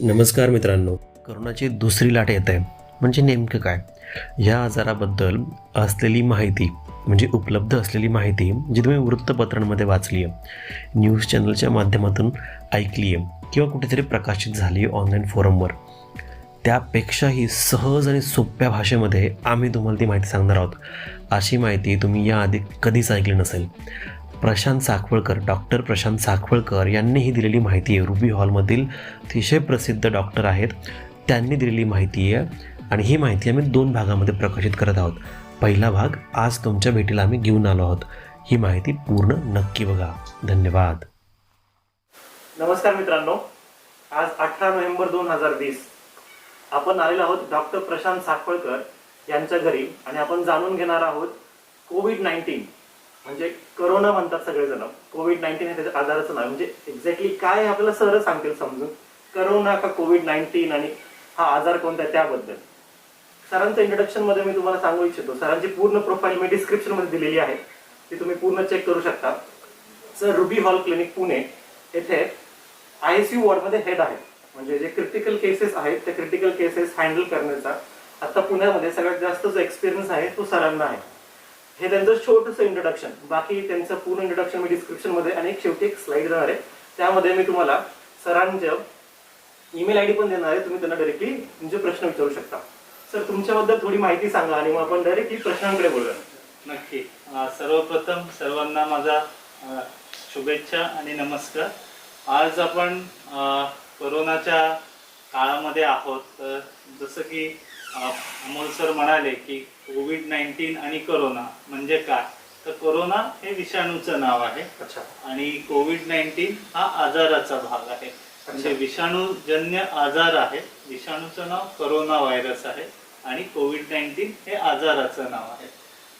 नमस्कार मित्रांनो, करोनाची दुसरी लाट येत आहे म्हणजे नेमकं काय? ह्या आजाराबद्दल असलेली माहिती म्हणजे उपलब्ध असलेली माहिती जी तुम्ही वृत्तपत्रांमध्ये वाचली आहे, न्यूज चॅनलच्या माध्यमातून ऐकली आहे किंवा कुठेतरी प्रकाशित झाली आहे ऑनलाईन फोरमवर, त्यापेक्षाही सहज आणि सोप्या भाषेमध्ये आम्ही तुम्हाला ती माहिती सांगणार आहोत. अशी माहिती तुम्ही याआधी कधीच ऐकली नसेल. प्रशांत साखवळकर, डॉक्टर प्रशांत साखवळकर यांनी ही दिलेली माहिती आहे. रुबी हॉलमधील अतिशय प्रसिद्ध डॉक्टर आहेत, त्यांनी दिलेली माहिती आहे आणि ही माहिती आम्ही 2 भागामध्ये प्रकाशित करत आहोत. पहिला भाग आज तुमच्या भेटीला आम्ही घेऊन आलो आहोत. ही माहिती पूर्ण नक्की बघा. धन्यवाद. नमस्कार मित्रांनो, आज 18 नोव्हेंबर 2020 आपण आलेलो आहोत डॉक्टर प्रशांत साखवळकर यांच्या घरी आणि आपण जाणून घेणार आहोत कोविड-19 म्हणजे करोना म्हणतात सगळेजण. कोविड-19 हे त्याच्या आजाराचं नाव, म्हणजे एक्झॅक्टली काय आपल्याला सर सांगतील समजून, करोना का कोविड-19 आणि हा आजार कोणता आहे त्याबद्दल. सरांच्या इंट्रोडक्शन मध्ये मी तुम्हाला सांगू इच्छितो, सरांची पूर्ण प्रोफाईल मी डिस्क्रिप्शन मध्ये दिलेली आहे, ती तुम्ही पूर्ण चेक करू शकता. Sir ruby hall clinic Pune येथे ICU वॉर्डमध्ये हेड आहे. म्हणजे जे क्रिटिकल केसेस आहेत त्या क्रिटिकल केसेस हँडल करण्याचा आता पुण्यामध्ये सगळ्यात जास्त जो एक्सपिरियन्स आहे तो सरांना आहे. हे त्यांचं छोटंसं इंट्रोडक्शन. बाकी त्यांचं पूर्ण इंट्रोडक्शन मी डिस्क्रिप्शन मध्ये आणि शेवटी एक स्लाइड देणार आहे, त्यामध्ये मी तुम्हाला सरांचं ईमेल ID पण देणार आहे. तुम्ही त्यांना डायरेक्टली तुमचे प्रश्न विचारू शकता. सर तुमच्याबद्दल थोडी माहिती सांगा आणि मग आपण डायरेक्टली प्रश्नांकडे बोलूया. नक्की. सर्वप्रथम सर्वांना माझा शुभेच्छा आणि नमस्कार. आज आपण कोरोनाच्या काळामध्ये आहोत. तर जसं की अमोल सर म्हणाले की कोविड-19 आणि कोरोना म्हणजे काय, तर कोरोना हे विषाणूचं नाव आहे आणि कोविड-19 हा आजाराचा भाग आहे. म्हणजे विषाणूजन्य आजार आहे. विषाणूचं नाव कोरोना व्हायरस आहे आणि कोविड-19 हे आजाराचं नाव आहे.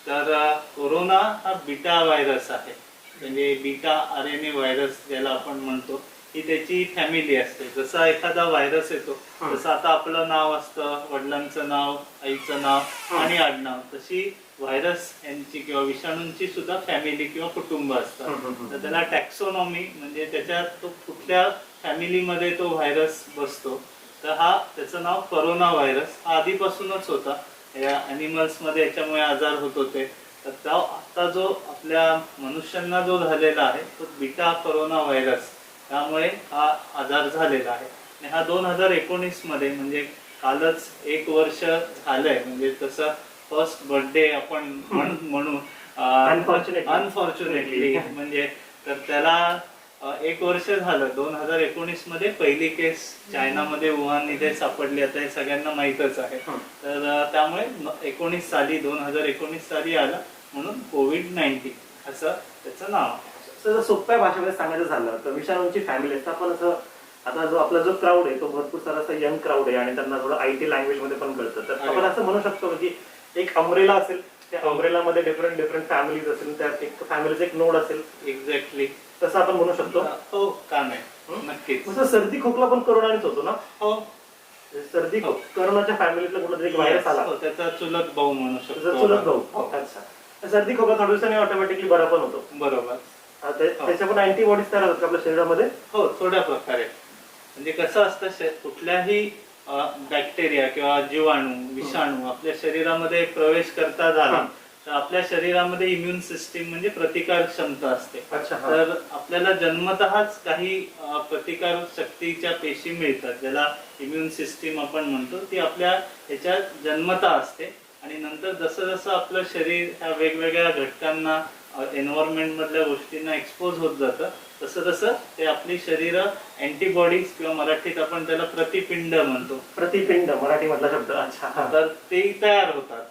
तर कोरोना हा बीटा व्हायरस आहे, म्हणजे बीटा RNA व्हायरस ज्याला आपण म्हणतो, ही त्याची फॅमिली असते. जसा एखादा व्हायरस येतो तसं आता आपलं नाव असतं, वडिलांचं नाव, आईचं नाव आणि आडनाव, तशी व्हायरस यांची किंवा विषाणूंची सुद्धा फॅमिली किंवा कुटुंब असतात. तर त्याला टॅक्सोनॉमी म्हणजे त्याच्यात तो कुठल्या फॅमिलीमध्ये तो व्हायरस बसतो, तर हा त्याचं नाव कोरोना व्हायरस हा आधीपासूनच होता. या अॅनिमल्स मध्ये याच्यामुळे आजार होत होते. तर आता जो आपल्या मनुष्यांना जो झालेला आहे तो बीटा कोरोना व्हायरस, त्यामुळे हा आजार झालेला आहे. आणि हा 2019 मध्ये म्हणजे कालच 1 वर्ष झालंय. म्हणजे तसं फर्स्ट बर्थडे आपण म्हणू अनफॉर्च्युनेटली, म्हणजे तर त्याला 1 वर्ष झालं. 2019 मध्ये पहिली केस चायनामध्ये वुहान इथे सापडली, आता हे सगळ्यांना माहीतच आहे. तर त्यामुळे 2019 साली आला, म्हणून कोविड-19 असं त्याचं नाव आहे. जर सोप्या भाषेमध्ये सांगायचं झालं तर विषाणूंची फॅमिली असते. आपण असं आता जो आपला जो क्राऊड आहे तो भरपूर सारा असा यंग क्राऊड आहे आणि त्यांना थोडं IT लँग्वेज मध्ये पण कळतं. तर आपण असं म्हणू शकतो की एक अम्ब्रेला असेल, त्या अम्ब्रेला मध्ये डिफरंट फॅमिलीज असेल, त्यात एक फॅमिलीचा एक नोड असेल. एक्झॅक्टली तसं आपण म्हणू शकतो. हो, का नाही, नक्कीच. तसं सर्दी खोकला पण कोरोनानेच होतो ना. हो, सर्दी कोरोनाच्या फॅमिलीतला कुठला तरी व्हायरस आला, त्याचा चुलत भाऊ म्हणू शकतो. चुलत भाऊ. अच्छा. सर्दी खोकला थोड्या दिवसांनी ऑटोमॅटिकली बरा पण होतो. बरोबर. त्याच्या पण अँटीबॉडीज तयार होतात आपल्या शरीरामध्ये. हो, थोड्या प्रकारे. म्हणजे कसं असतं, कुठल्याही बॅक्टेरिया किंवा जीवाणू, विषाणू आपल्या शरीरामध्ये प्रवेश करता झाला तर आपल्या शरीरामध्ये इम्युन सिस्टीम म्हणजे प्रतिकार क्षमता असते. तर आपल्याला जन्मतःच काही प्रतिकार शक्तीच्या पेशी मिळतात, ज्याला इम्युन सिस्टीम आपण म्हणतो. ती आपल्या ह्याच्यात जन्मतः असते आणि नंतर जसं जसं आपलं शरीर ह्या वेगवेगळ्या घटकांना, एन्व्हायरमेंट मधल्या गोष्टींना एक्सपोज होत जातं, तसं तसं ते आपली शरीर अँटीबॉडीज किंवा मराठीत आपण त्याला प्रतिपिंड म्हणतो. प्रतिपिंड मराठी मधला शब्द. अच्छा. तर ते तयार होतात.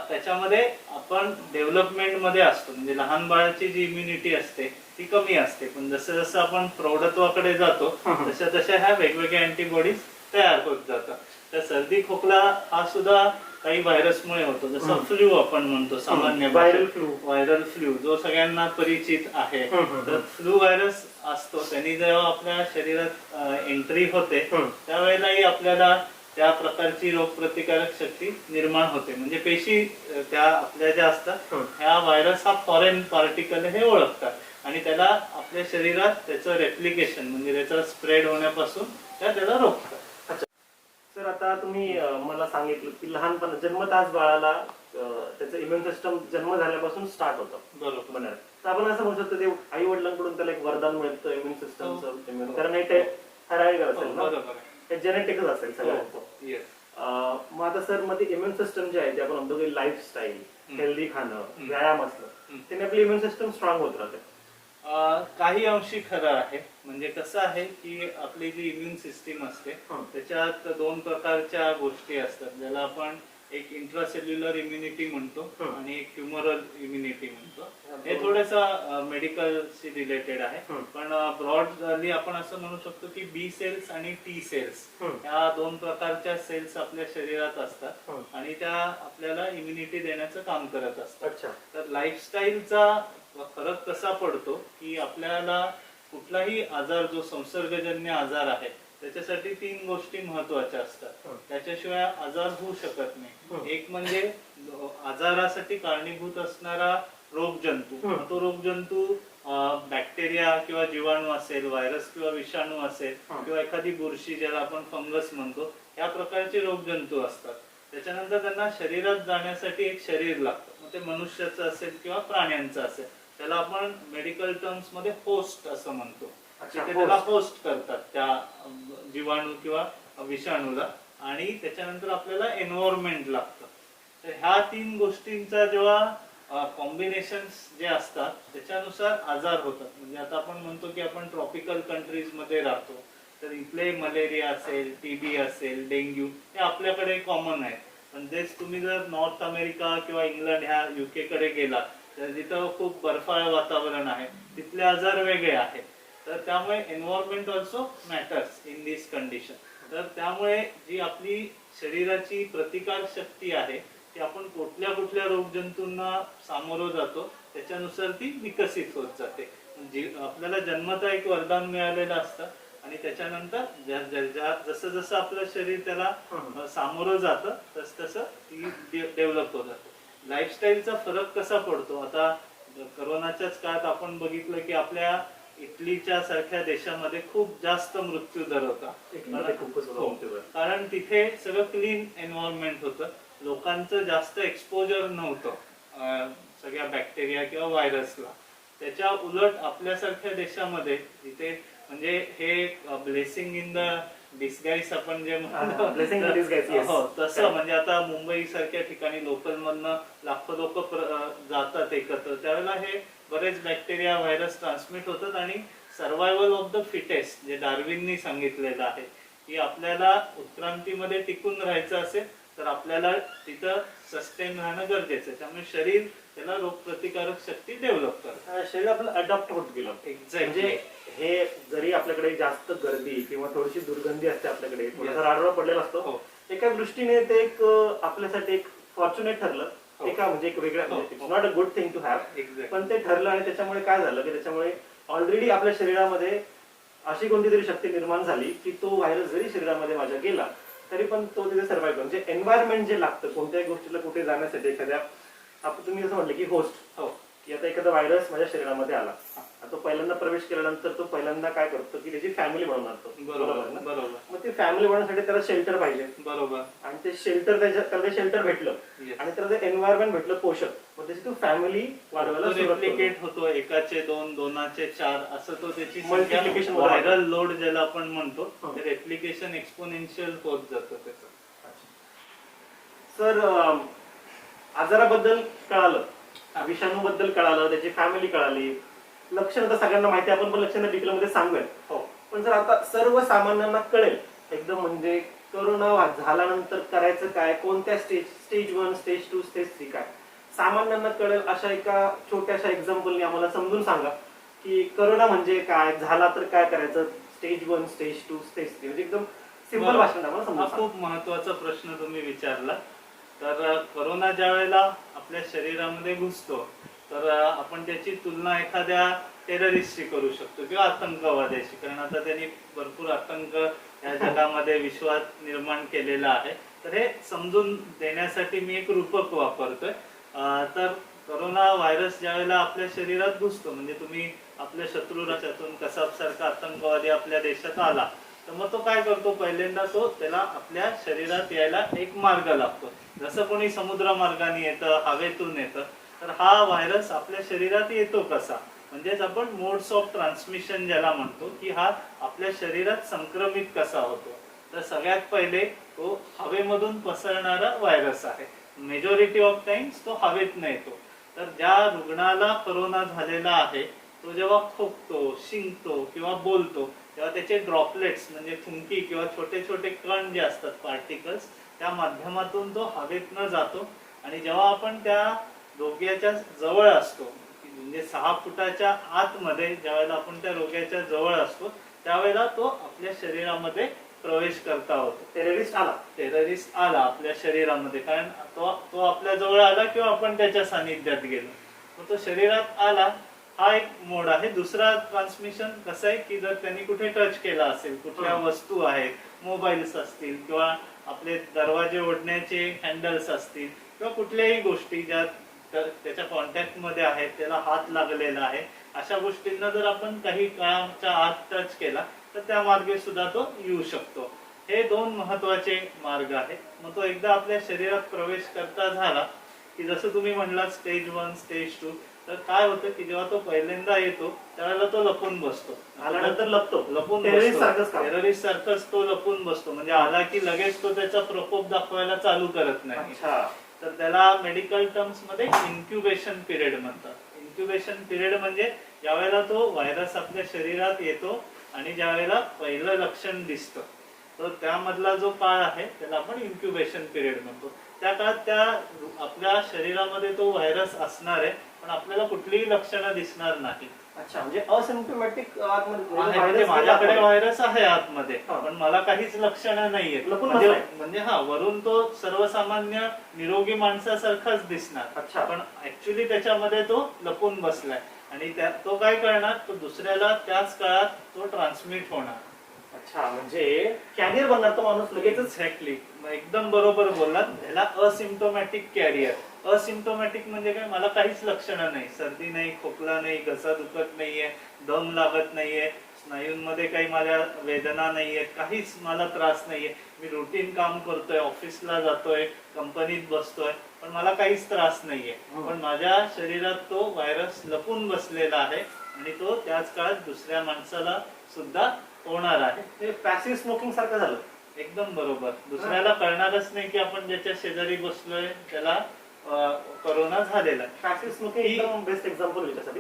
त्याच्यामध्ये आपण डेव्हलपमेंट मध्ये असतो, म्हणजे लहान बाळाची जी इम्युनिटी असते ती कमी असते, पण जसं जसं आपण प्रौढत्वाकडे जातो तशा तशा ह्या वेगवेगळ्या अँटीबॉडीज तयार होत जातात. तर सर्दी खोकला हा सुद्धा काही व्हायरसमुळे होतो, जसं फ्लू आपण म्हणतो सामान्य व्हायरल फ्लू जो सगळ्यांना परिचित आहे. तर फ्लू व्हायरस असतो, त्यांनी जेव्हा आपल्या शरीरात एंट्री होते त्यावेळेलाही आपल्याला त्या प्रकारची रोगप्रतिकारक शक्ती निर्माण होते. म्हणजे पेशी त्या आपल्या ज्या असतात ह्या व्हायरस हा फॉरेन पार्टिकल हे ओळखतात आणि त्याला आपल्या शरीरात त्याचं रेप्लिकेशन म्हणजे त्याचा स्प्रेड होण्यापासून त्याला रोखतात. सर आता तुम्ही मला सांगितलं की लहानपण जन्मताच बाळाला त्याचं इम्युन सिस्टम जन्म झाल्यापासून स्टार्ट होतं. बरोबर. बरोबर. तर आपण असं म्हणू शकतो ते आई वडिलांकडून त्याला एक वरदान मिळतं इम्युन हो. सिस्टमचं, कारण हे ठराविक असेल ना, बरोबर आहे. हे जेनेटिकच असेल हो, सगळ्यांचं. हो. Yes. मग आता सर मग ते इम्युन सिस्टम जे आहे ते आपण म्हणतो की लाईफस्टाईल, हेल्दी खाणं, व्यायाम असलं, त्याने आपली इम्युन सिस्टम स्ट्रॉंग होत राहते. काही अंशी खरं आहे. म्हणजे कसं आहे की आपली जी इम्युन सिस्टीम असते त्याच्यात दोन प्रकारच्या गोष्टी असतात, ज्याला आपण एक इंट्रासेल्युलर इम्युनिटी म्हणतो आणि एक ह्युमरल इम्युनिटी म्हणतो. हे थोडंसं मेडिकलशी रिलेटेड आहे, पण ब्रॉडली आपण असं म्हणू शकतो की बी सेल्स आणि टी सेल्स या दोन प्रकारच्या सेल्स आपल्या शरीरात असतात आणि त्या आपल्याला इम्युनिटी देण्याचं काम करत असतात. अच्छा. तर लाईफस्टाईलचा फरक कसा पडतो की आपल्याला कुठलाही आजार जो संसर्गजन्य आजार आहे त्याच्यासाठी 3 गोष्टी महत्वाच्या असतात, त्याच्याशिवाय आजार होऊ शकत नाही. एक म्हणजे आजारासाठी कारणीभूत असणारा रोगजंतू. तो रोगजंतू बॅक्टेरिया किंवा जीवाणू असेल, व्हायरस किंवा विषाणू असेल, किंवा एखादी बुरशी ज्याला आपण फंगस म्हणतो, या प्रकारचे रोगजंतू असतात. त्याच्यानंतर त्यांना शरीरात जाण्यासाठी एक शरीर लागतं, मग ते मनुष्याचं असेल किंवा प्राण्यांचं असेल, त्याला आपण मेडिकल टर्म्स मध्ये होस्ट असं म्हणतो. तिथे त्याला होस्ट करतात त्या जीवाणू किंवा विषाणूला, आणि त्याच्यानंतर आपल्याला एन्व्हायरमेंट लागतं. तर ह्या 3 गोष्टींचा जेव्हा कॉम्बिनेशन्स जे असतात त्याच्यानुसार आजार होतात. म्हणजे आता आपण म्हणतो की आपण ट्रॉपिकल कंट्रीज मध्ये राहतो, तर इथले मलेरिया असेल, टीबी असेल, डेंग्यू हे आपल्याकडे कॉमन आहे. पण तेच तुम्ही जर नॉर्थ अमेरिका किंवा इंग्लंड ह्या UK कडे गेला तर तिथं खूप बर्फाळ वातावरण आहे, तिथले आजार वेगळे आहेत. तर त्यामुळे environment also matters in this condition. तर त्यामुळे जी आपली शरीराची प्रतिकार शक्ती आहे ती आपण कुठल्या कुठल्या रोगजंतूंना सामोरं जातो त्याच्यानुसार ती विकसित होत जाते. आपल्याला जन्मता एक वरदान मिळालेलं असतं आणि त्याच्यानंतर जसं जसं आपलं शरीर त्याला सामोरं जातं तस तसं ती डेव्हलप होत जाते. लाईफस्टाईलचा फरक कसा पडतो, आता करोनाच्याच काळात आपण बघितलं की आपल्या इटलीच्या सारख्या देशामध्ये खूप जास्त मृत्यू दर होता. कारण तिथे सगळं क्लीन एन्व्हायरमेंट होतं, लोकांचं जास्त एक्सपोजर नव्हतं सगळ्या बॅक्टेरिया किंवा व्हायरसला. त्याच्या उलट आपल्यासारख्या देशामध्ये जिथे म्हणजे हे ब्लेसिंग इन द डिस्गाईस आपण जे म्हणतो तसं, म्हणजे आता मुंबई सारख्या ठिकाणी लोकल मधनं लाखो लोक जातात एकत्र, त्यावेळेला हे बरेच बॅक्टेरिया व्हायरस ट्रान्समिट होतात आणि सर्व्हायव्हल ऑफ द फिटेस्ट जे डार्विननी सांगितलेलं आहे की आपल्याला उत्क्रांतीमध्ये टिकून राहायचं असेल तर आपल्याला तिथं सस्टेन राहणं गरजेचं आहे. त्यामुळे शरीर त्याला रोगप्रतिकारक शक्ती डेव्हलप करतं, शरीर आपलं अडॉप्ट होत गेलं. म्हणजे हे जरी आपल्याकडे जास्त गर्दी किंवा थोडीशी दुर्गंधी असते, आपल्याकडे थोडासा राडरा पडलेला असतो, एका दृष्टीने ते एक आपल्यासाठी एक फॉर्च्युनेट ठरलं, एका म्हणजे एक वेगळ्या, it's not a good thing to have, पण ते ठरलं. आणि त्याच्यामुळे काय झालं की त्याच्यामुळे ऑलरेडी आपल्या शरीरामध्ये अशी कोणती तरी शक्ती निर्माण झाली की तो व्हायरस जरी शरीरामध्ये माझ्या गेला तरी पण तो तिथे सर्व्हाइव्ह करतो. म्हणजे एन्व्हायरमेंट जे लागतं कोणत्याही गोष्टीला कुठे जाण्यासाठी, एखाद्या आपण तुम्ही जसं म्हटलं की होस्ट, की आता एखादा व्हायरस माझ्या शरीरामध्ये आला, तो पहिल्यांदा प्रवेश केल्यानंतर तो पहिल्यांदा काय करतो की त्याची फॅमिली बनवणार तो. बरोबर ना, बरोबर. मग ती फॅमिली बनवण्यासाठी त्याला शेल्टर पाहिजे, बरोबर. आणि ते शेल्टर त्याला शेल्टर भेटलं आणि त्याला ते एन्व्हायरमेंट भेटलं पोषक, मग त्याची तो फॅमिली वाढवायला रेप्लिकेट होतो, एकाचे 2, 2चे 4 असं तो त्याची मल्टिप्लिकेशन, व्हायरल लोड ज्याला आपण म्हणतो, ते रेप्लिकेशन एक्सपोनेन्शियल होत जातं त्याचं. सर आजाराबद्दल कळालं, विषाणूबद्दल कळालं, त्याची फॅमिली कळाली, लक्षणं तर सगळ्यांना माहिती, आपण पण लक्षणं डिटेलमध्ये सांगूयात. पण जर आता सर्वसामान्यांना कळेल एकदम, म्हणजे कोरोना झाल्यानंतर करायचं काय, कोणत्या स्टेज 1, स्टेज 2, स्टेज 3 काय, सामान्यांना कळेल अशा एका छोट्याशा एक्झाम्पलने आम्हाला समजून सांगा की कोरोना म्हणजे काय, झाला तर काय करायचं, स्टेज 1, स्टेज 2, स्टेज 3, म्हणजे एकदम सिंपल भाषण आम्हाला समजून. हा खूप महत्वाचा प्रश्न तुम्ही विचारला. तर कोरोना ज्या वेळेला आपल्या शरीरामध्ये घुसतो तर आपण त्याची तुलना एखाद्या टेररिस्टशी करू शकतो किंवा आतंकवाद्याशी, कारण आता त्यांनी भरपूर आतंक या जगामध्ये विश्वात निर्माण केलेला आहे. तर हे समजून देण्यासाठी मी एक रूपक वापरतोय. तर कोरोना व्हायरस ज्या वेळेला आपल्या शरीरात घुसतो, म्हणजे तुम्ही आपल्या शत्रू राष्ट्रातून कसाब सारखा आतंकवादी आपल्या देशात आला तर मग तो काय करतो, पहिल्यांदा तो त्याला आपल्या शरीरात यायला एक मार्ग लागतो. जसं कोणी समुद्र मार्गाने येतं, हवेतून येतं, तर हा व्हायरस आपल्या शरीरात येतो कसा, म्हणजेच आपण मोड्स ऑफ ट्रान्समिशन ज्याला म्हणतो, की हा आपल्या शरीरात संक्रमित कसा होतो. तर सगळ्यात पहिले तो हवेमधून पसरणारा व्हायरस आहे. मेजॉरिटी ऑफ टाइम्स तो हवेतनं येतो. तर ज्या रुग्णाला कोरोना झालेला आहे तो जेव्हा खोकतो, शिंकतो किंवा बोलतो तेव्हा त्याचे ड्रॉपलेट्स म्हणजे थुंकी किंवा छोटे छोटे कण जे असतात, पार्टिकल्स, त्या माध्यमातून तो हवेतनं जातो. आणि जेव्हा आपण त्या रोग्याच्या जवळ असतो, म्हणजे 6 फुटाच्या आतमध्ये ज्यावेळेला आपण त्या रोग्याच्या जवळ असतो त्यावेळेला तो आपल्या शरीरामध्ये प्रवेश करता होतो. टेररिस्ट आला आपल्या शरीरामध्ये, कारण तो आपल्या जवळ आला किंवा आपण त्याच्या सानिध्यात गेलो, मग तो शरीरात आला. हा एक मोड आहे. दुसरा ट्रान्समिशन कसं आहे की जर त्यांनी कुठे टच केला असेल, कुठल्या वस्तू आहेत, मोबाईल्स असतील किंवा आपले दरवाजे ओढण्याचे हँडल्स असतील किंवा कुठल्याही गोष्टी ज्या त्याच्या कॉन्टॅक्ट मध्ये आहेत, त्याला हात लागलेला आहे, अशा गोष्टींना जर आपण काही काळाच्या आत टच केला तर त्या मार्गे सुद्धा तो येऊ शकतो. हे 2 महत्वाचे मार्ग आहेत. मग तो एकदा आपल्या शरीरात प्रवेश करता झाला की जसं तुम्ही म्हणला स्टेज 1, स्टेज 2, तर काय होतं की जेव्हा तो पहिल्यांदा येतो त्यावेळेला तो लपून बसतो, आल्यानंतर लपून टेररिस्ट सारखंच तो लपून बसतो. म्हणजे आला की लगेच तो त्याचा प्रकोप दाखवायला चालू करत नाही. तर त्याला मेडिकल टर्म्स मध्ये इन्क्युबेशन पिरियड म्हणतात. इन्क्युबेशन पिरियड म्हणजे ज्यावेळेला तो व्हायरस आपल्या शरीरात येतो आणि ज्यावेळेला पहिलं लक्षण दिसतं, तर त्यामधला जो काळ आहे त्याला आपण इन्क्युबेशन पिरियड म्हणतो. त्या काळात त्या आपल्या शरीरामध्ये तो व्हायरस असणार आहे, पण आपल्याला कुठलीही लक्षणं दिसणार नाही. अच्छा, म्हणजे असिम्प्टोमॅटिक म्हणजे माझ्याकडे व्हायरस आहे आतमध्ये, पण मला काहीच लक्षणं नाहीयेत. म्हणजे वरून तो सर्वसामान्य निरोगी माणसासारखाच दिसणार, पण ऍक्च्युली त्याच्यामध्ये तो लपून बसलाय. आणि तो काय करणार, तो दुसऱ्याला त्याच काळात तो ट्रान्समिट होणार. अच्छा, म्हणजे कॅरियर बनणार तो माणूस लगेच. एक्झॅक्टली, एकदम बरोबर बोललात. ह्याला असिम्प्टोमॅटिक कॅरियर. असिम्प्टोमॅटिक म्हणजे काय, मला काहीच लक्षणं नाही, सर्दी नाही, खोकला नाही, घसा दुखत नाहीये, दम लागत नाहीये, स्नायूंमध्ये काही माझ्या वेदना नाहीये, काहीच मला त्रास नाहीये, मी रुटीन काम करतोय, ऑफिसला जातोय, कंपनीत बसतोय, पण मला काहीच त्रास नाहीये. पण माझ्या शरीरात तो व्हायरस लपून बसलेला आहे आणि तो त्याच काळात दुसऱ्या माणसाला सुद्धा होणार आहे. पॅसिव्ह स्मोकिंग सारखं झालं. एकदम बरोबर. दुसऱ्याला कळणारच नाही की आपण ज्याच्या शेजारी बसलोय त्याला कोरोना झालेला. पॅसिव्ह स्मोकिंग एकदम बेस्ट एक्झाम्पल याच्यासाठी.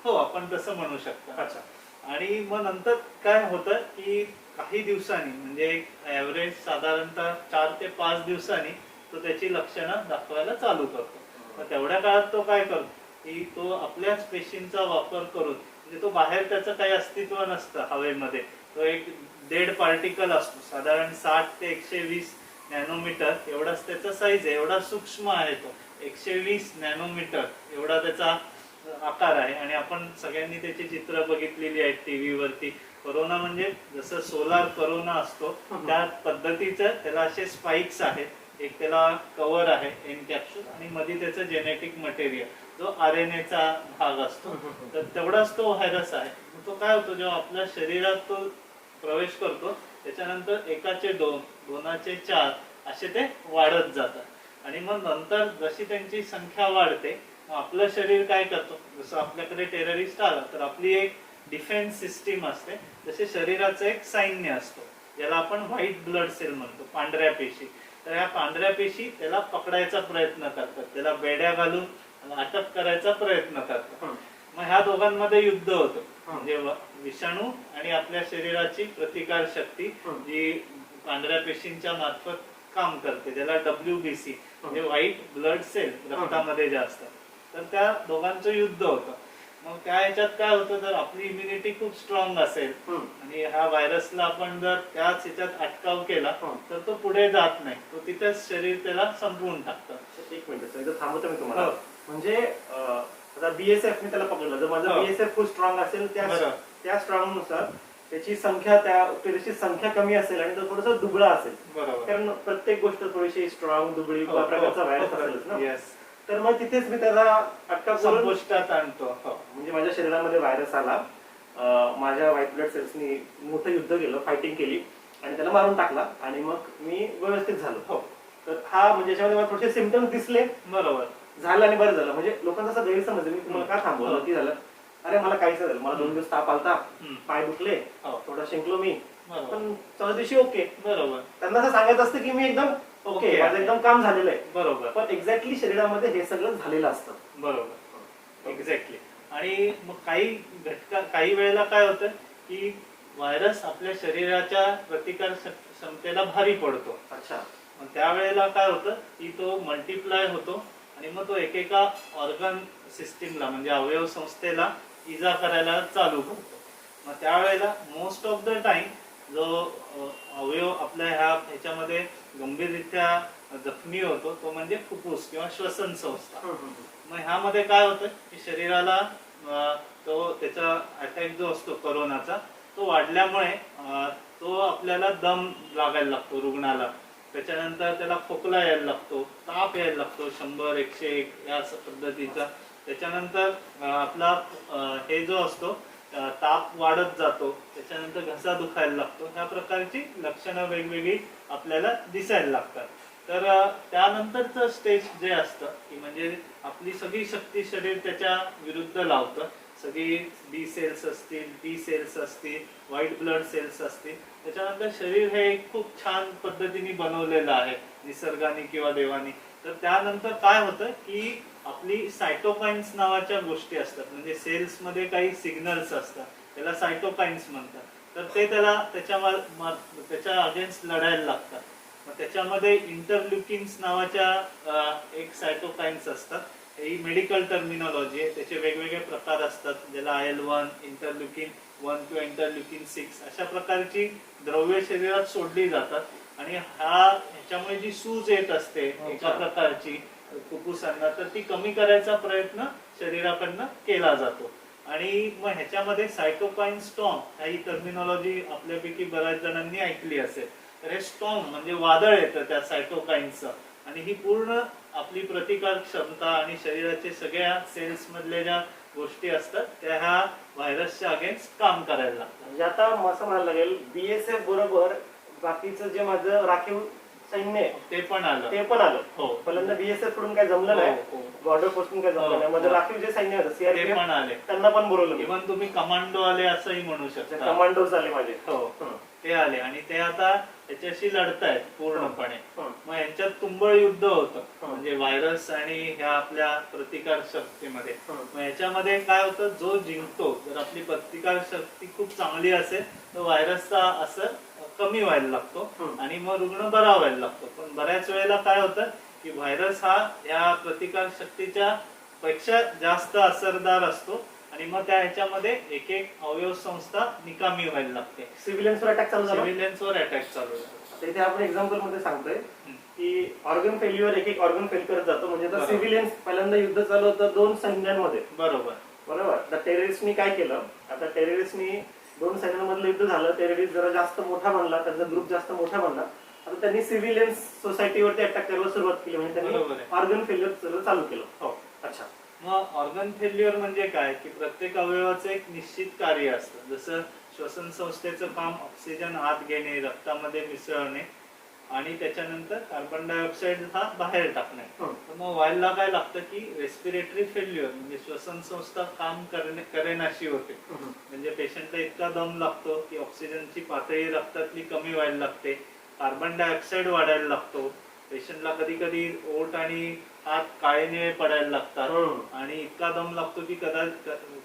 हो, आपण तसं म्हणू शकतो. अच्छा. आणि मग नंतर काय होतं की काही दिवसांनी, म्हणजे ऍव्हरेज साधारणतः 4 ते 5 दिवसांनी तो त्याची लक्षणं दाखवायला चालू करतो. मग तेवढ्या काळात तो काय करतो की तो आपल्याच पेशींचा वापर करून, म्हणजे तो बाहेर त्याचं काही अस्तित्व नसतं हवेमध्ये, तो एक डेड पार्टिकल असतो, साधारण 60 ते 120 नॅनोमीटर एवढाच त्याचा साईज आहे, एवढा सूक्ष्म आहे तो, 120 नॅनोमीटर एवढा त्याचा आकार आहे. आणि आपण सगळ्यांनी त्याची चित्र बघितलेली आहेत टीव्ही वरती. कोरोना म्हणजे जसं सोलार कोरोना असतो त्या पद्धतीचं त्याला असे स्पाइक्स आहेत, एक त्याला कव्हर आहे एनकॅप्सूल आणि मध्ये त्याचं जेनेटिक मटेरियल जो RNA चा भाग असतो, तर तेवढाच तो व्हायरस आहे. तो काय होतो, जेव्हा आपल्या शरीरात तो प्रवेश करतो त्याच्यानंतर एकाचे 2, 2चे 4 असे ते वाढत जातात. आणि मग नंतर जशी त्यांची संख्या वाढते आपलं शरीर काय करतो, जसं आपल्याकडे टेररिस्ट आला तर आपली एक डिफेन्स सिस्टीम असते, जसे शरीराचं एक सैन्य असतो ज्याला आपण व्हाईट ब्लड सेल म्हणतो, पांढऱ्या पेशी. तर या पांढऱ्या पेशी त्याला पकडायचा प्रयत्न करतात, त्याला बेड्या घालून अटक करायचा प्रयत्न करतात. मग ह्या दोघांमध्ये युद्ध होतं, म्हणजे विषाणू आणि आपल्या शरीराची प्रतिकार शक्ती जी पांढऱ्या पेशींच्या मार्फत काम करते, ज्याला WBC म्हणजे व्हाईट ब्लड सेल रक्तामध्ये जे असतात, तर त्या दोघांचं युद्ध होतं. मग त्या ह्याच्यात काय होतं, जर आपली इम्युनिटी खूप स्ट्रॉंग असेल आणि ह्या व्हायरसला आपण जर त्याच ह्याच्यात अटकाव केला तर तो पुढे जात नाही, तो तिथेच शरीर त्याला संपवून टाकतं. एक मिनिट थांबवतो मी तुम्हाला. म्हणजे आता BSF ने त्याला पकडलं, जर माझं BSF खूप स्ट्रॉंग असेल त्या स्ट्रॉंग नुसार त्याची संख्या त्याची संख्या कमी असेल आणि तो थोडासा दुबळा असेल, कारण प्रत्येक गोष्ट थोडीशी स्ट्रॉंग दुबळी प्रकारचा व्हायरस असेल ना, तर मग तिथेच मी त्याला अटकाव संपुष्टात आणतो. म्हणजे माझ्या शरीरामध्ये व्हायरस आला माझ्या व्हाईट ब्लड सेल्सनी मोठं युद्ध केलं, फायटिंग केली आणि त्याला मारून टाकला आणि मग मी व्यवस्थित झालो. हो तर हा म्हणजे याच्यामध्ये मला थोडेसे सिम्पटम्स दिसले, बरोबर. झालं आणि बरं झालं. म्हणजे लोकांचा असा गैरसमज आहे, मी तुम्हाला का थांबवलं की झालं, अरे मला काहीच नाही झालं, मला 2 दिवस ताप आलता, पाय दुखले, हो थोडा शिंकलो मी, बरोबर पण चौथ्या दिवशी ओके. बरोबर त्यांना असं सांगायचं असतं की मी एकदम Okay ओके, माझं आहे. एकदम काम झालेलं आहे, बरोबर पण एक्झॅक्टली शरीरामध्ये हे सगळं झालेलं असतं. बरोबर एक्झॅक्टली. आणि मग काही वेळेला काय होतं की व्हायरस आपल्या शरीराच्या प्रतिकार क्षमतेला भारी पडतो. अच्छा. मग त्यावेळेला काय होतं की तो मल्टिप्लाय होतो आणि मग तो एकेका ऑर्गन सिस्टीमला म्हणजे अवयव संस्थेला इजा करायला चालू करतो. मग त्यावेळेला मोस्ट ऑफ द टाइम जो अवयव आपल्या ह्याच्यामध्ये गंभीररित्या जखमी होतो तो म्हणजे फुफ्फुस किंवा श्वसन संस्था. मग ह्यामध्ये काय होतं की शरीराला तो त्याचा अटॅक जो असतो कोरोनाचा तो वाढल्यामुळे तो आपल्याला दम लागायला लागतो रुग्णाला. त्याच्यानंतर त्याला खोकला यायला लागतो, ताप यायला लागतो 100-101 या पद्धतीचा. त्याच्यानंतर आपला हे जो असतो ताप वाढत जातो, त्याच्यानंतर घसा दुखायला लागतो. ह्या प्रकारची लक्षणं वेगवेगळी आपल्याला दिसायला लागतात. तर त्यानंतरचं स्टेज जे असतं की म्हणजे आपली सगळी शक्ती शरीर त्याच्या विरुद्ध लावतं. सगळी बी सेल्स असतील, टी सेल्स असतील, व्हाईट ब्लड सेल्स असतील. त्याच्यानंतर शरीर हे एक खूप छान पद्धतीने बनवलेलं आहे निसर्गाने किंवा देवाने. तर त्यानंतर काय होतं की आपली सायटोकाइन्स नावाच्या गोष्टी असतात, म्हणजे सेल्स मध्ये काही सिग्नल्स असतात, त्याला सायटोकाइन्स म्हणतात. तर ते त्याच्या अगेन्स्ट लढायला लागतात. मग त्याच्यामध्ये इंटरल्युकिन्स नावाच्या एक सायटोकाइन्स असतात. ही मेडिकल टर्मिनॉलॉजी आहे, त्याचे वेगवेगळे प्रकार असतात, ज्याला IL-1, इंटरल्युकिन 1 किंवा इंटरल्युकिन 6 अशा प्रकारची द्रव्य शरीरात सोडली जातात आणि ह्याच्यामुळे जी सूज येत असते एका प्रकारची फुफ्फुसांना तर ती कमी करायचा प्रयत्न शरीराकडनं केला जातो. आणि मग ह्याच्यामध्ये सायटोकाइन स्टॉर्म ही टर्मिनॉलॉजी आपल्यापैकी बऱ्याच जणांनी ऐकली असेल. तर हे स्टॉर्म म्हणजे वादळ येतं त्या सायटोकाइनचं आणि ही पूर्ण आपली प्रतिकार क्षमता आणि शरीराच्या सगळ्या सेल्स मधल्या ज्या गोष्टी असतात त्या ह्या व्हायरसच्या अगेन्स्ट काम करायला लागतात. म्हणजे आता असं म्हणायला लागेल BSF बरोबर बाकीचं जे माझं राखीव सैन्य आहे ते पण आलं. ते पण आलं. हो पहिल्यांदा BSF कडून काय जमलं नाही, हो बॉर्डर पोस्टून काय जमलं नाही, माझं राखीव जे सैन्य होतं ते CRPF पण आले. त्यांना पण बोलवलं. इव्हन तुम्ही कमांडो आले असंही म्हणू शकता. कमांडोज आले माझे. हो ते आले आणि ते आता त्याच्याशी लढतायत पूर्णपणे. मग यांच्यात तुंबळ युद्ध होतं म्हणजे व्हायरस आणि ह्या आपल्या प्रतिकार शक्तीमध्ये. मग याच्यामध्ये काय होतं, जो जिंकतो जर आपली प्रतिकार शक्ती खूप चांगली असेल तर व्हायरसचा असर कमी व्हायला लागतो आणि मग रुग्ण बरा व्हायला लागतो. पण बऱ्याच वेळेला काय होतं की व्हायरस हा या प्रतिकार शक्तीच्या पेक्षा जास्त असरदार असतो आणि मग त्या ह्याच्यामध्ये एक अवयव संस्था निकामी व्हायला लागते. सिव्हिलियन्सवर अटॅक चालू झाला. सिव्हिलियन्सवर अटॅक चालू झाला. इथे आपण एक्झाम्पल मध्ये सांगतोय की ऑर्गन फेल्युअर एक ऑर्गन फेल करत जातो. म्हणजे आता सिव्हिलियन्स पहिल्यांदा युद्ध चालू होतं 2 सैन्यांमध्ये. बरोबर. तर टेररिस्टनी काय केलं, आता टेररिस्टनी 2 सैन्यांमधलं युद्ध झालं, टेररिस्ट जरा जास्त मोठा बनला, त्याचा ग्रुप जास्त मोठा बनला. आता त्यांनी सिव्हिलियन्स सोसायटीवरती अटॅक करायला सुरुवात केली, म्हणजे त्यांनी ऑर्गन फेल्युअर चालू केलं. हो अच्छा. मग ऑर्गन फेल्युअर म्हणजे काय की प्रत्येक अवयवाचं एक निश्चित कार्य असतं. जसं श्वसन संस्थेचं काम ऑक्सिजन आत घेणे, रक्तामध्ये मिसळणे आणि त्याच्यानंतर कार्बन डायऑक्साईड हा बाहेर टाकणे. तर मग व्हायला काय लागतं की रेस्पिरेटरी फेल्युअर म्हणजे श्वसन संस्था काम करेनाशी होते. म्हणजे पेशंटला इतका दम लागतो की ऑक्सिजनची पातळी रक्तातली कमी व्हायला लागते, कार्बन डायऑक्साईड वाढायला लागतो. पेशंटला कधी कधी ओठ आणि हात काळे निळे पडायला लागतात आणि इतका दम लागतो की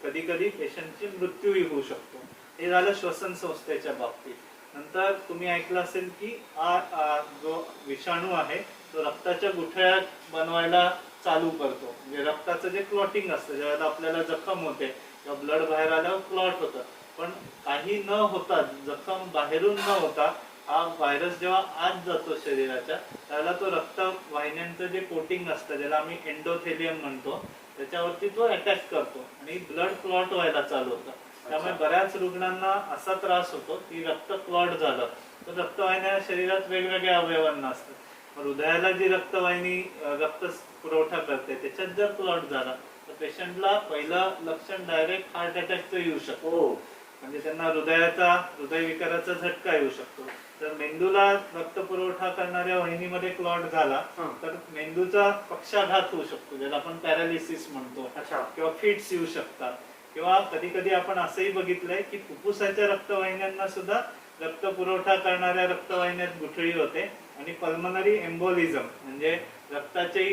कधी कधी पेशंटची मृत्यूही होऊ शकतो. हे झालं श्वसन संस्थेच्या बाबतीत. नंतर तुम्ही ऐकलं असेल की हा जो विषाणू आहे तो रक्ताच्या गुठळ्या बनवायला चालू करतो. म्हणजे रक्ताचं जे क्लॉटिंग असतं, ज्यावेळेला आपल्याला जखम होते किंवा ब्लड बाहेर आल्यावर क्लॉट होतं, पण काही न होता, जखम बाहेरून न होता हा व्हायरस जेव्हा आत जातो शरीराच्या त्याला तो रक्त वाहिन्यांचं जे कोटिंग असतं ज्याला आम्ही एंडोथेलियम म्हणतो त्याच्यावरती तो अटॅक करतो आणि ब्लड क्लॉट व्हायला चालू होतं. त्यामुळे बऱ्याच रुग्णांना असा त्रास होतो की रक्त क्लॉट झालं तर रक्तवाहिन्या शरीरात वेगवेगळ्या अवयवांना असतात. हृदयाला जी रक्तवाहिनी रक्त पुरवठा करते त्याच्यात जर क्लॉट झाला तर पेशंटला पहिलं लक्षण डायरेक्ट हार्ट अटॅकचं येऊ शकतो. म्हणजे त्यांना हृदयविकाराचा झटका येऊ शकतो. जर मेंदूला रक्त पुरवठा करणाऱ्या वाहिनीमध्ये क्लॉट झाला तर मेंदूचा पक्षाघात होऊ शकतो, ज्याला आपण पॅरालिसिस म्हणतो, अच्छा. किंवा फिट्स येऊ शकतात. किंवा कधी कधी आपण असंही बघितलंय की फुफ्फुसाच्या रक्तवाहिन्यांना सुद्धा रक्त पुरवठा करणाऱ्या रक्तवाहिन्यात गुठळी होते आणि पल्मनरी एम्बोलिझम म्हणजे रक्ताची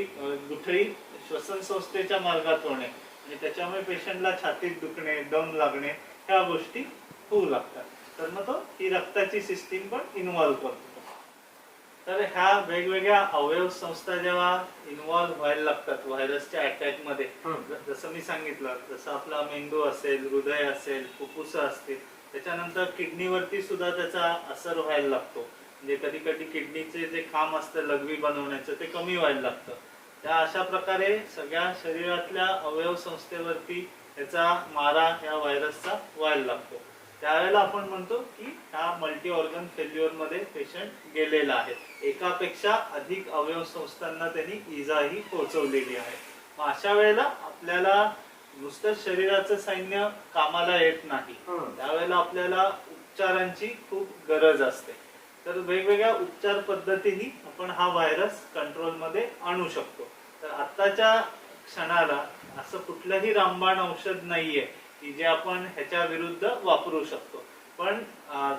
गुठळी श्वसन संस्थेच्या मार्गात होणे आणि त्याच्यामुळे पेशंटला छातीत दुखणे, दम लागणे ह्या गोष्टी होऊ लागतात. तर मग तो ही रक्ताची सिस्टीम पण इन्व्हॉल्व्ह करतो. तर ह्या वेगवेगळ्या अवयव संस्था जेव्हा इन्व्हॉल्व्ह व्हायला लागतात व्हायरसच्या अटॅक मध्ये, जसं मी सांगितलं, जसं आपला मेंदू असेल, हृदय असेल, फुफ्फुस असतील, त्याच्यानंतर किडनीवरती सुद्धा त्याचा असर व्हायला लागतो. म्हणजे कधी कधी किडनीचे जे काम असतं लघवी बनवण्याचं ते कमी व्हायला लागतं. त्या अशा प्रकारे सगळ्या शरीरातल्या अवयव संस्थेवरती त्याचा मारा ह्या व्हायरसचा व्हायला लागतो. त्यावेळेला आपण म्हणतो की हा मल्टी ऑर्गन फेल्युअर मध्ये पेशंट गेलेला आहे, एकापेक्षा अधिक अवयव संस्थांना त्यांनी इजाही पोहोचवलेली आहे. मग अशा वेळेला आपल्याला नुसतं शरीराचं सैन्य कामाला येत नाही, त्यावेळेला आपल्याला उपचारांची खूप गरज असते. तर वेगवेगळ्या उपचार पद्धतीने आपण हा व्हायरस कंट्रोलमध्ये आणू शकतो. तर आत्ताच्या क्षणाला असं कुठलंही रामबाण औषध नाहीये की जे आपण ह्याच्या विरुद्ध वापरू शकतो. पण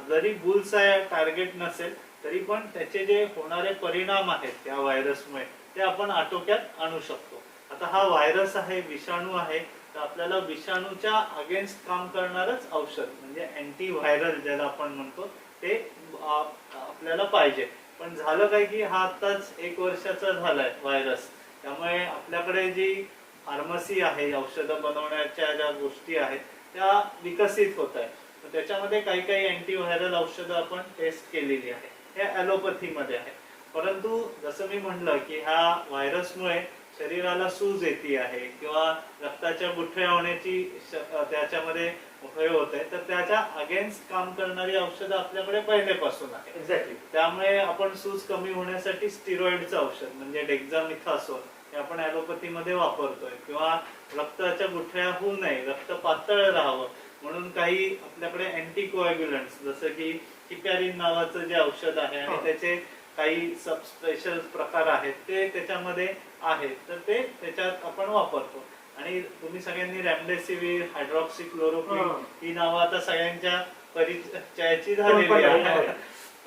जरी बुल्सआय टार्गेट नसेल तरी पण त्याचे जे होणारे परिणाम आहेत त्या व्हायरसमुळे ते आपण आटोक्यात आणू शकतो. आता हा व्हायरस आहे, विषाणू आहे, तर आपल्याला विषाणूच्या अगेन्स्ट काम करणारच औषध म्हणजे अँटी व्हायरल ज्याला आपण म्हणतो ते आपल्याला पाहिजे. पण झालं काय की हा आत्ताच 1 वर्षाचा झालाय व्हायरस, त्यामुळे आपल्याकडे जी फार्मसी आहे, औषधं बनवण्याच्या ज्या गोष्टी आहेत त्या विकसित होत आहेत. त्याच्यामध्ये काही काही अँटी व्हायरल औषधं आपण टेस्ट केलेली आहे, हे ॲलोपॅथीमध्ये आहे. परंतु जसं मी म्हणलं की ह्या व्हायरसमुळे शरीराला सूज येते आहे किंवा रक्ताच्या गुठळ्या होण्याची त्याच्यामध्ये हे होत आहे, तर त्याच्या अगेन्स्ट काम करणारी औषधं आपल्याकडे पहिलेपासून आहे. एक्झॅक्टली. त्यामुळे आपण सूज कमी होण्यासाठी स्टिरॉइडचं औषध म्हणजे डेक्झामिथासोन हे आपण ॲलोपॅथीमध्ये वापरतोय. किंवा रक्ताच्या गुठळ्या होऊ नये, रक्त पातळ राहावं म्हणून काही आपल्याकडे अँटीकोॲग्युलंट्स जसं की हिपॅरिन नावाचं जे औषध आहे आणि त्याचे काही सब स्पेशल प्रकार आहेत ते त्याच्यामध्ये आहेत, तर ते त्याच्यात आपण वापरतो. आणि तुम्ही सगळ्यांनी रेमडेसिवीर, हायड्रॉक्सिक्लोरोक्विन ही नावं आता सगळ्यांच्या परिचयाची झालेली आहे.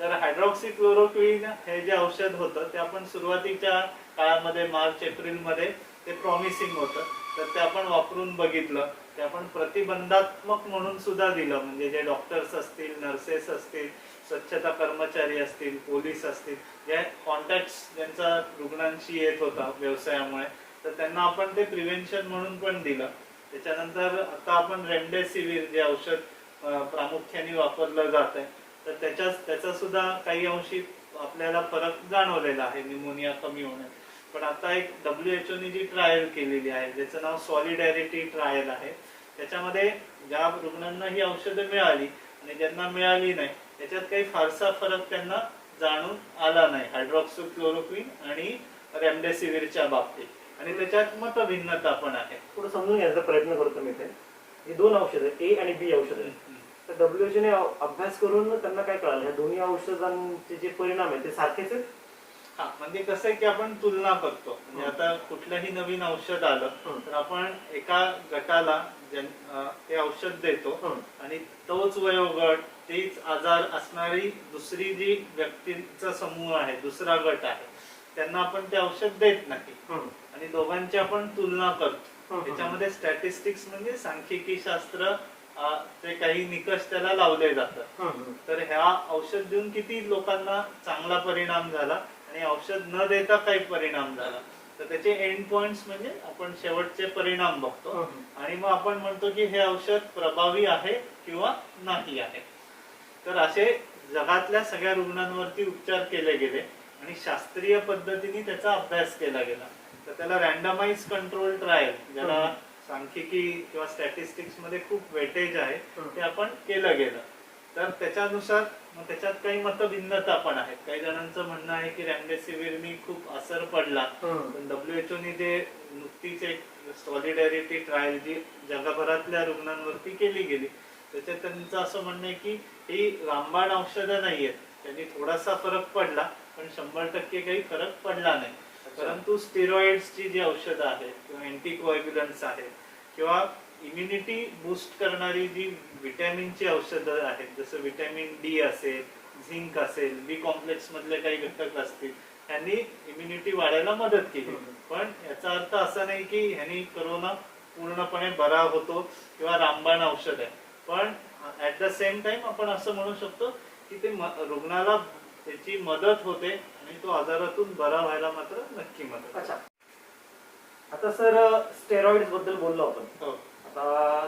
तर हायड्रॉक्सिक्लोरोक्विन हे जे औषध होतं ते आपण सुरुवातीच्या काळामध्ये मार्च एप्रिल मध्ये ते प्रॉमिसिंग होतं, तर ते आपण वापरून बघितलं. ते आपण प्रतिबंधात्मक म्हणून सुद्धा दिलं, म्हणजे जे डॉक्टर्स असतील, नर्सेस असतील, स्वच्छता कर्मचारी असतील, पोलीस असतील, जे कॉन्टॅक्ट ज्यांचा रुग्णांशी येत होता व्यवसायामुळे, तर त्यांना आपण ते प्रिव्हेन्शन म्हणून पण दिलं. त्याच्यानंतर आता आपण रेमडेसिवीर जे औषध प्रामुख्याने वापरलं जात आहे, तर त्याचा सुद्धा काही अंशी आपल्याला फरक जाणवलेला आहे निमोनिया कमी होण्यात. पण आता एक WHO ने जी ट्रायल केलेली आहे ज्याचं नाव सॉलिडॅरिटी ट्रायल आहे, त्याच्यामध्ये ज्या रुग्णांना ही औषधं मिळाली आणि ज्यांना मिळाली नाही त्याच्यात काही फारसा फरक त्यांना जाणून आला नाही हायड्रॉक्सिक्लोरोक्विन आणि रेमडेसिवीरच्या बाबतीत. आणि त्याच्यात मतभिन्नता पण आहे. थोडं समजून घ्यायचा प्रयत्न करतो मी. हे 2 औषधं A आणि B औषधं, तर WHO ने अभ्यास करून त्यांना काय कळालं ह्या दोन्ही औषधांचे जे परिणाम आहेत ते सारखेच आहेत. हा, म्हणजे कसं आहे की आपण तुलना करतो. म्हणजे आता कुठलंही नवीन औषध आलं तर आपण एका गटाला ते औषध देतो आणि तोच वयोगट, तेच आजार असणारी दुसरी जी व्यक्तींचा समूह आहे, दुसरा गट आहे, त्यांना आपण ते औषध देत नाही आणि दोघांची आपण तुलना करतो. त्याच्यामध्ये स्टॅटिस्टिक्स म्हणजे सांख्यिकी शास्त्र ते काही निकष त्याला लावले जातात. तर ह्या औषध देऊन किती लोकांना चांगला परिणाम झाला आणि औषध न देता काही परिणाम झाला, तर त्याचे एंड पॉइंट्स म्हणजे आपण शेवटचे परिणाम बघतो आणि मग आपण म्हणतो की हे औषध प्रभावी आहे किंवा नाही आहे. तर असे जगातल्या सगळ्या रुग्णांवरती उपचार केले गेले आणि शास्त्रीय पद्धतीने त्याचा अभ्यास केला गेला. तर त्याला रँडमाइज कंट्रोल ट्रायल, ज्याला सांख्यिकी किंवा स्टॅटिस्टिक्स मध्ये खूप वेटेज आहे, ते आपण केलं गेलं. तर त्याच्यानुसार मग त्याच्यात काही मतभिन्नता पण आहेत. काही जणांचं म्हणणं आहे की रेमडेसिवीरनी खूप असर पडला, पण WHO ने जे नुकतीच एक सॉलिडॅरिटी ट्रायल जी जगभरातल्या रुग्णांवरती केली गेली त्याच्यात त्यांचं असं म्हणणं आहे की ही रामबाण औषधं नाही आहेत, त्यांनी थोडासा फरक पडला पण 100% काही फरक पडला नाही. परंतु स्टेरॉइड्सची जी औषधं आहेत किंवा अँटीकोएग्युलंट्स आहेत किंवा इम्युनिटी बूस्ट करणारी जी विटॅमिनची औषधं आहेत, जसं विटॅमिन डी असेल, झिंक असेल, बी कॉम्प्लेक्स मधले काही घटक असतील, ह्यांनी इम्युनिटी वाढायला मदत केली. पण याचा अर्थ असा नाही की ह्यांनी कोरोना पूर्णपणे बरा होतो किंवा रामबाण औषध आहे. पण ऍट द सेम टाइम आपण असं म्हणू शकतो की ते रुग्णाला त्याची मदत होते आणि तो आजारातून बरा व्हायला मात्र नक्की मदत. अच्छा, आता सर स्टेरॉइड्स बद्दल बोललो आपण. हो आता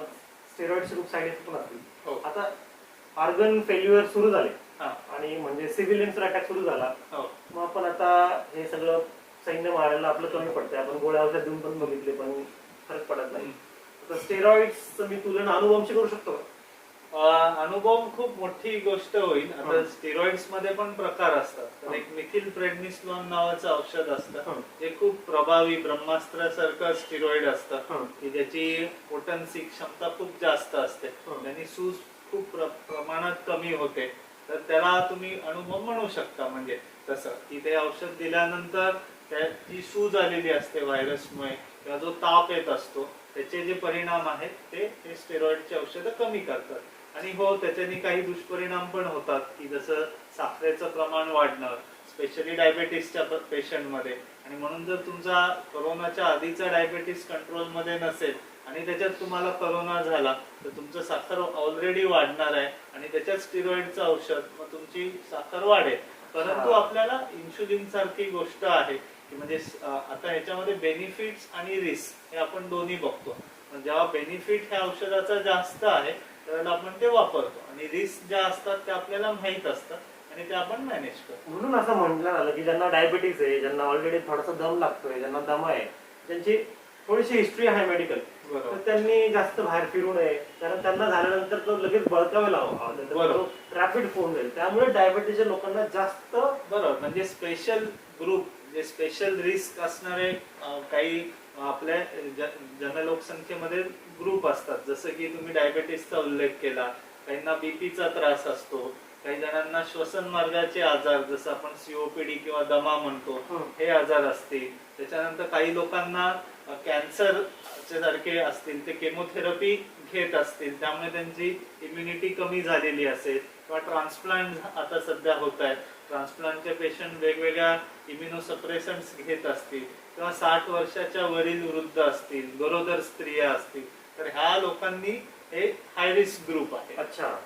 स्टेरॉइडचे खूप साईड इफेक्ट पण असतील. हो आता ऑर्गन फेल्युअर सुरू झाले हा आणि म्हणजे सिव्हिलियन्सवर अटॅक सुरू झाला, हो मग आपण आता हे सगळं सैन्य मारायला आपलं कमी पडतंय. आपण गोळ्या औषध देऊन पण बघितले पण फरक पडत नाही. तर स्टेरॉइड्स मी तुलना अनुवंशी करू शकतो का? अनुभव खूप मोठी गोष्ट होईल. आता स्टेरॉइड्स मध्ये पण प्रकार असतात. तर एक मिथिल प्रेडनिसोलोन नावाचं औषध असतं, जे खूप प्रभावी ब्रह्मास्त्रासारखं स्टेरॉइड असतं की ज्याची पोटन्सी क्षमता खूप जास्त असते. त्यांनी सूज खूप प्रमाणात कमी होते. तर त्याला तुम्ही अनुभव म्हणू शकता. म्हणजे तसं की ते औषध दिल्यानंतर त्याची सूज आलेली असते व्हायरसमुळे किंवा जो ताप येत असतो त्याचे जे परिणाम आहेत ते स्टेरॉइडची औषधं कमी करतात. आणि हो, त्याच्याने काही दुष्परिणाम पण होतात की जसं साखरेचं प्रमाण वाढणं, स्पेशली डायबेटीसच्या पेशंटमध्ये. आणि म्हणून जर तुमचा कोरोनाच्या आधीचा डायबेटीस कंट्रोलमध्ये नसेल आणि त्याच्यात तुम्हाला कोरोना झाला तर तुमचं साखर ऑलरेडी वाढणार आहे आणि त्याच्यात स्टेरॉइडचं औषध मग तुमची साखर वाढेल. परंतु आपल्याला इन्शुलिन सारखी गोष्ट आहे की म्हणजे आता ह्याच्यामध्ये बेनिफिट्स आणि रिस्क हे आपण दोन्ही बघतो. जेव्हा बेनिफिट ह्या औषधाचा जास्त आहे तर आपण ते वापरतो आणि रिस्क ज्या असतात त्या आपल्याला माहीत असतात आणि ते आपण मॅनेज करतो. म्हणून असं म्हटलं झालं की ज्यांना डायबिटीस आहे, ज्यांना ऑलरेडी थोडासा दम लागतोय, ज्यांना दम आहे, ज्यांची थोडीशी हिस्ट्री आहे मेडिकल, तर त्यांनी जास्त बाहेर फिरू नये. कारण त्यांना झाल्यानंतर तो लगेच बळकावेला हवा, रॅपिड फोन जाईल. त्यामुळे डायबिटीसच्या लोकांना जास्त बरोबर. म्हणजे स्पेशल ग्रुप जे स्पेशल रिस्क असणारे काही आपल्या जनलोकसंख्येमध्ये ग्रुप असतात. जसं की तुम्ही डायबेटीसचा उल्लेख केला, काहींना बीपीचा त्रास असतो, काही जणांना श्वसन मार्गाचे आजार जसं आपण सीओपीडी किंवा दमा म्हणतो हे आजार असतील. त्याच्यानंतर काही लोकांना कॅन्सर सारखे असतील, ते केमोथेरपी घेत असतील त्यामुळे त्यांची इम्युनिटी कमी झालेली असेल, किंवा ट्रान्सप्लांट आता सध्या होत आहेत, ट्रान्सप्लांटचे पेशंट वेगवेगळ्या इम्युनोसप्रेसंट्स घेत असतील, किंवा 60 वर्षाच्या वरील वृद्ध असतील, गरोदर स्त्रिया असतील, तर ह्या लोकांनी हे हाय रिस्क ग्रुप आहे. अच्छा